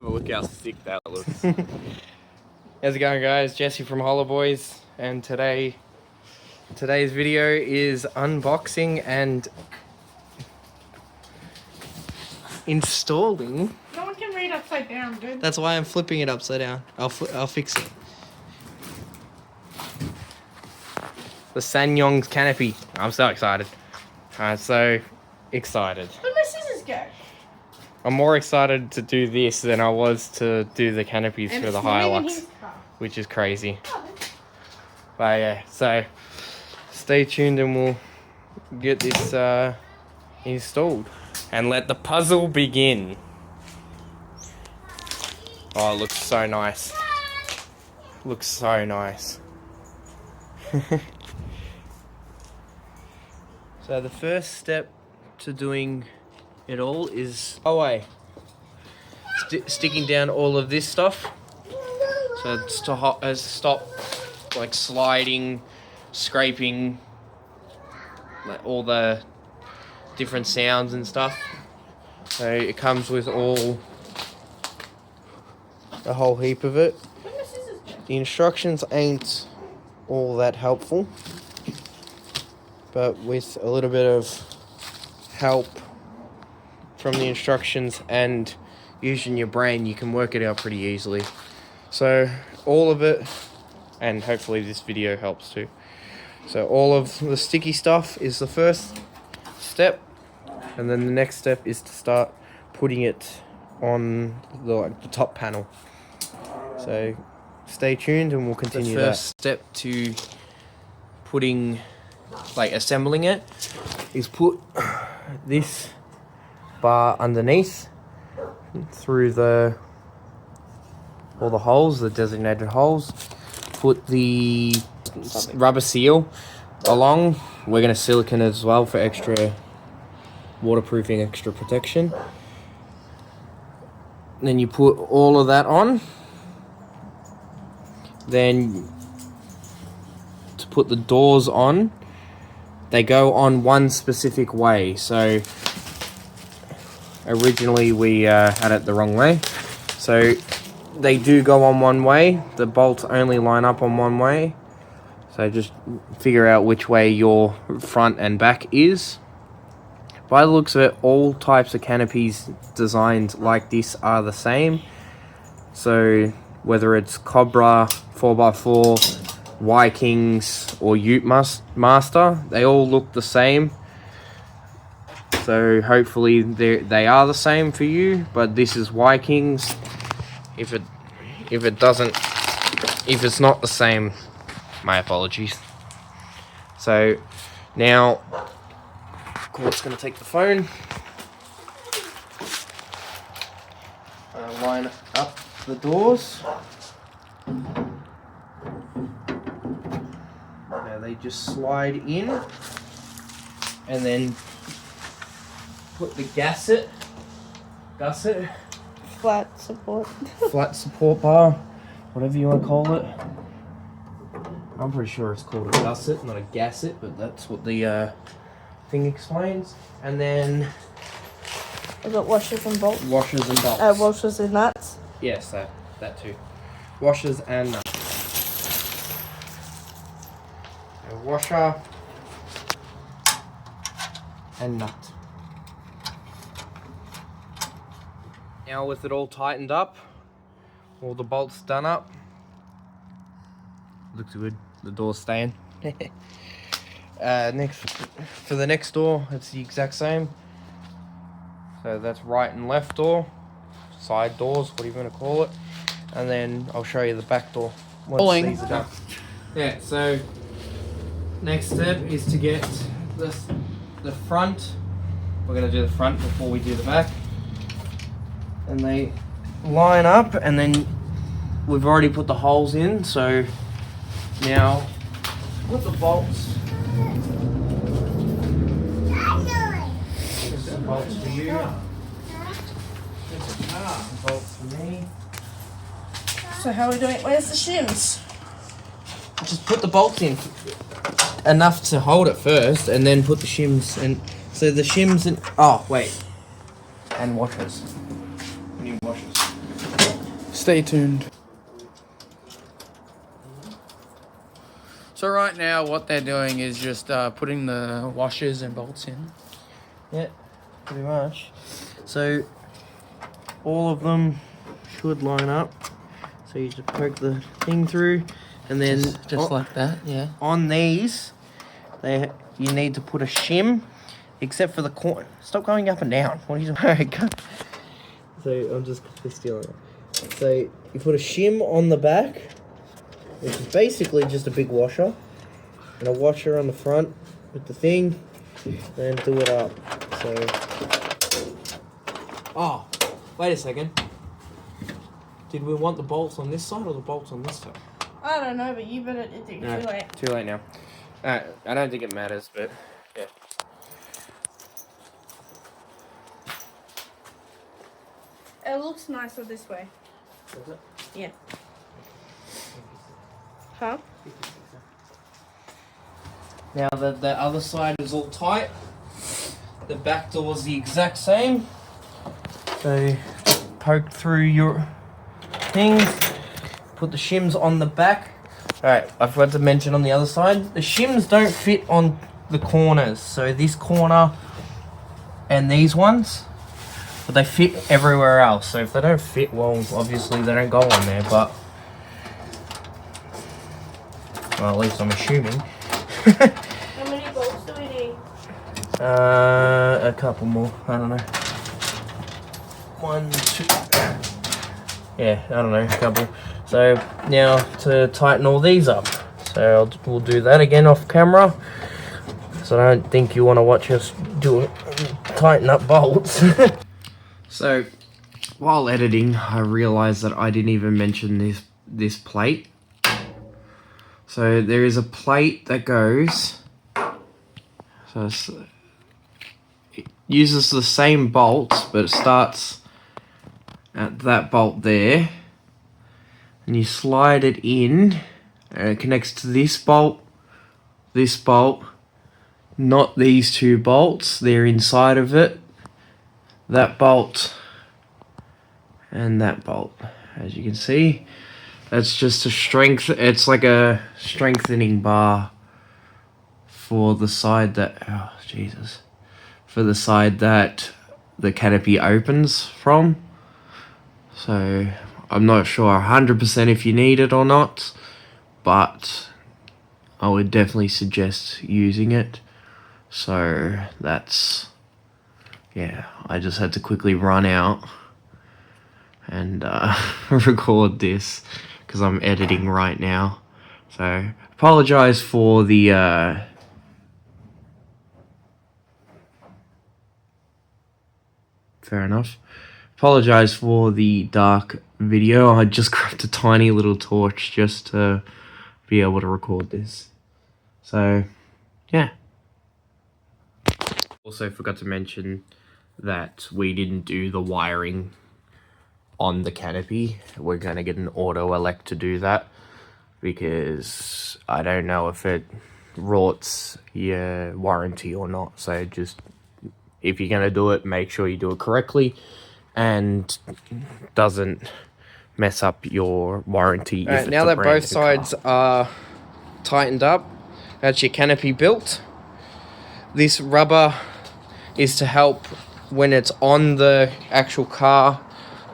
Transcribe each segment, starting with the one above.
Look how sick that looks. How's it going, guys? Jesse from Holler Boys, and today's video is unboxing and installing. No one can read upside down, dude. That's why I'm flipping it upside down. I'll fix it. The Ssangyong Canopy. I'm so excited. I'm so excited. Where'd my scissors go? I'm more excited to do this than I was to do the canopies And for the it's not even Hilux, his car. which is crazy. Oh, But yeah, so stay tuned and we'll get this installed and let the puzzle begin. Oh, it looks so nice. Looks so nice. So the first step to doing it all is sticking down all of this stuff. So it's to stop like sliding, scraping, like all the different sounds and stuff. So it comes with a whole heap of it. where'd my scissors go? The instructions ain't all that helpful, but with a little bit of help from the instructions and using your brain, you can work it out pretty easily. So all of it, and hopefully this video helps too. So all of the sticky stuff is the first step, and then the next step is to start putting it on the top panel. So stay tuned and we'll continue that. The first step to assembling it is put this bar underneath through all the holes, the designated holes. Put the rubber seal along. We're going to silicone it as well for extra waterproofing, extra protection. Then you put all of that on. Then to put the doors on, they go on one specific way. So originally we had it the wrong way. So they do go on one way. The bolts only line up on one way. So just figure out which way your front and back is. By the looks of it, all types of canopies designed like this are the same. So whether it's Cobra, 4x4, YKings, or UteMaster, they all look the same. So hopefully they are the same for you, but this is YKings. If it's not the same, my apologies. So now Court's gonna take the phone, line up the doors. Now they just slide in, and then put the gusset, Flat support. flat support bar, whatever you want to call it. I'm pretty sure it's called a gusset, not a gasset, but that's what the thing explains. And then Is it washers and bolts? washers and bolts. Washers and nuts. Yes, that too. Washers and nuts. A washer and nut. Now with it all tightened up, all the bolts done up, looks good. The door's staying. Next, for the next door, it's the exact same. So that's right and left door, side doors, whatever you want to call it. And then I'll show you the back door once these are done. Yeah, so next step is to get the front. We're going to do the front before we do the back. And they line up, and then we've already put the holes in, so now put the bolts. There's some bolts for you. Bolts for me. So how are we doing? Where's the shims? Just put the bolts in enough to hold it first, and then put the shims in. So the shims and and washers. We need washers. Stay tuned. So right now what they're doing is just putting the washers and bolts in. Yeah, pretty much. So all of them should line up. So you just poke the thing through, and then Just like that, yeah. on these, you need to put a shim, except for the corner. Stop going up and down. What are you doing? So I'm just stealing it. So you put a shim on the back, which is basically just a big washer, and a washer on the front with the thing, then do it up. So. Oh, wait a second. Did we want the bolts on this side or the bolts on this side? I don't know, but you better do it. No, Too late. Too late now. I don't think it matters, but yeah. It looks nicer this way. Does it? Yeah. Huh? Now the other side is all tight. The back door is the exact same. So poke through your things. Put the shims on the back. Alright, I forgot to mention on the other side, the shims don't fit on the corners. So this corner and these ones, but they fit everywhere else. So if they don't fit, well, obviously they don't go on there, but well, at least I'm assuming. How many bolts do we need? A couple more. I don't know. 1, 2. Yeah, I don't know, a couple. So now to tighten all these up. So we'll do that again off camera. So I don't think you want to watch us do it. Tighten up bolts. So while editing, I realized that I didn't even mention this plate. So there is a plate that goes. So it uses the same bolts, but it starts at that bolt there, and you slide it in, and it connects to this bolt, not these two bolts. They're inside of it. That bolt and that bolt, as you can see. That's just a strength. It's like a strengthening bar for the side that, oh Jesus, for the side that the canopy opens from. So I'm not sure 100% if you need it or not, but I would definitely suggest using it. So that's, yeah, I just had to quickly run out and record this because I'm editing right now. So apologize for the fair enough. Apologize for the dark video. I just grabbed a tiny little torch just to be able to record this. So yeah. Also forgot to mention that we didn't do the wiring on the canopy. We're going to get an auto elect to do that because I don't know if it rorts your warranty or not. So just, if you're going to do it, make sure you do it correctly and doesn't mess up your warranty. Alright, now that both sides are tightened up, that's your canopy built. This rubber is to help when it's on the actual car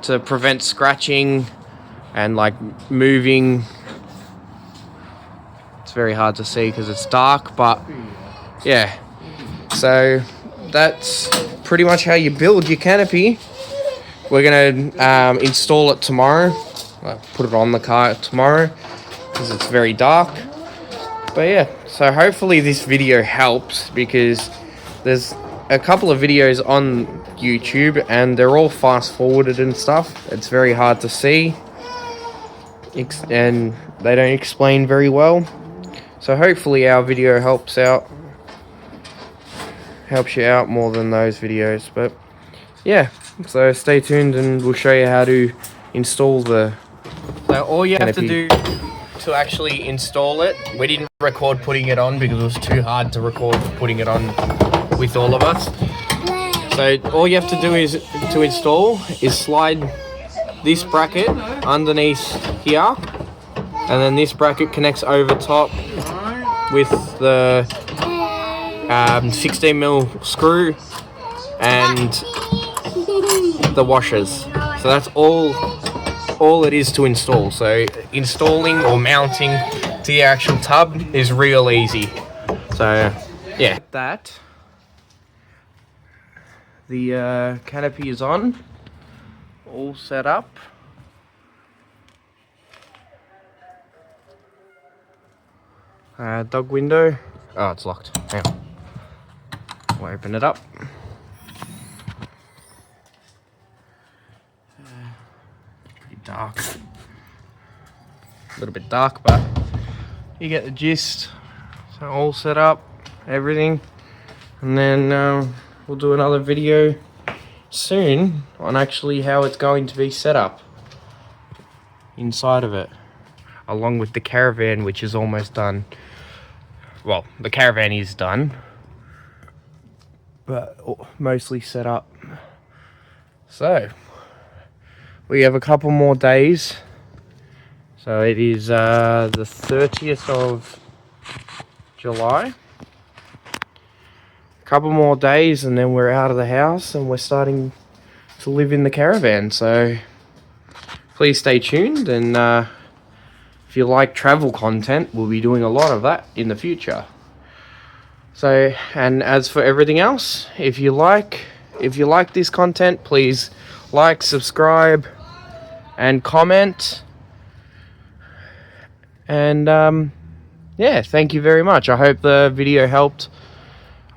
to prevent scratching and like moving. It's very hard to see because it's dark, but yeah. So that's pretty much how you build your canopy. We're gonna install it tomorrow. Put it on the car tomorrow because it's very dark. But yeah, so hopefully this video helps because there's a couple of videos on YouTube and they're all fast forwarded and stuff. It's very hard to see and they don't explain very well. So hopefully our video helps you out more than those videos. But yeah, so stay tuned and we'll show you how to install the So all you canopy. have to do to actually install it, we didn't record putting it on because it was too hard to record putting it on with all of us. So all you have to do is to install is slide this bracket underneath here, and then this bracket connects over top with the 16mm screw and the washers. So that's all it is to install. So installing or mounting to the actual tub is real easy. So yeah, that the canopy is on, all set up. Dog window. Oh, it's locked. Hang on. We'll open it up. Pretty dark. A little bit dark, but you get the gist. So all set up, everything, and then we'll do another video soon on actually how it's going to be set up inside of it, along with the caravan, which is almost done. Well, the caravan is done, but mostly set up. So we have a couple more days. So it is the 30th of July. A couple more days and then we're out of the house and we're starting to live in the caravan. So please stay tuned, and if you like travel content, we'll be doing a lot of that in the future. So, and as for everything else, if you like this content, please like, subscribe, and comment. And yeah, thank you very much. I hope the video helped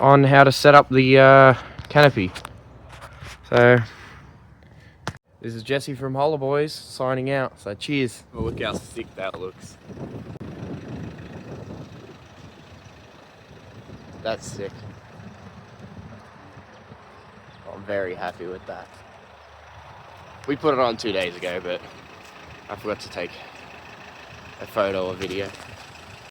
on how to set up the canopy. So this is Jesse from Holla Boys signing out. So cheers. Oh, look how sick that looks. That's sick. I'm very happy with that. We put it on 2 days ago, but I forgot to take a photo or video.